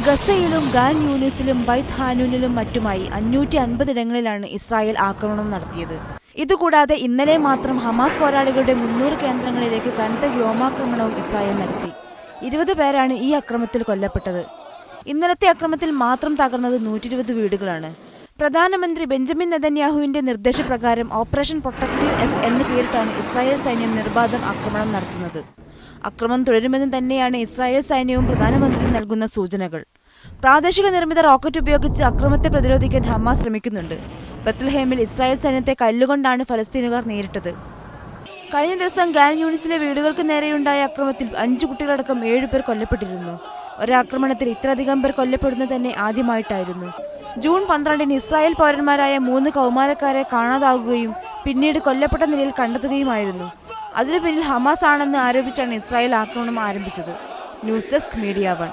ഗസയിലും ഗാൻ യൂനിസിലും ബൈത്ത് ഹാനൂനിലും മറ്റുമായി 550 ഇടങ്ങളിലാണ് ഇസ്രായേൽ ആക്രമണം നടത്തിയത്. ഇതുകൂടാതെ ഇന്നലെ മാത്രം ഹമാസ് പോരാളികളുടെ 300 കേന്ദ്രങ്ങളിലേക്ക് കനത്ത വ്യോമാക്രമണവും ഇസ്രായേൽ നടത്തി. 20 പേരാണ് ഈ അക്രമത്തിൽ കൊല്ലപ്പെട്ടത്. ഇന്നലത്തെ അക്രമത്തിൽ മാത്രം തകർന്നത് 120 വീടുകളാണ്. പ്രധാനമന്ത്രി ബെഞ്ചമിൻ നെതന്യാഹുവിന്റെ നിർദ്ദേശപ്രകാരം ഓപ്പറേഷൻ പ്രൊട്ടക്റ്റീവ് എസ് എന്ന് പേരിട്ടാണ് ഇസ്രായേൽ സൈന്യം നിർബാധം ആക്രമണം നടത്തുന്നത്. അക്രമം തുടരുമെന്ന് തന്നെയാണ് ഇസ്രായേൽ സൈന്യവും പ്രധാനമന്ത്രിയും നൽകുന്ന സൂചനകൾ. പ്രാദേശിക നിർമ്മിത റോക്കറ്റ് ഉപയോഗിച്ച് അക്രമത്തെ പ്രതിരോധിക്കാൻ ഹമാസ് ശ്രമിക്കുന്നുണ്ട്. ബത്ലഹേമിൽ ഇസ്രായേൽ സൈന്യത്തെ കല്ലുകൊണ്ടാണ് ഫലസ്തീനുകാർ നേരിട്ടത്. കഴിഞ്ഞ ദിവസം ഗാൻ യൂണിസിലെ വീടുകൾക്ക് നേരെയുണ്ടായ അക്രമത്തിൽ 5 കുട്ടികളടക്കം 7 പേർ കൊല്ലപ്പെട്ടിരുന്നു. ഒരാക്രമണത്തിൽ ഇത്രയധികം പേർ കൊല്ലപ്പെടുന്നത് തന്നെ ആദ്യമായിട്ടായിരുന്നു. ജൂൺ 12-ന് ഇസ്രായേൽ പൗരന്മാരായ 3 കൗമാരക്കാരെ കാണാതാകുകയും പിന്നീട് കൊല്ലപ്പെട്ട നിലയിൽ കണ്ടെത്തുകയുമായിരുന്നു. അതിനു പിന്നിൽ ഹമാസ് ആണെന്ന് ആരോപിച്ചാണ് ഇസ്രായേൽ ആക്രമണം ആരംഭിച്ചത്. News desk media 1.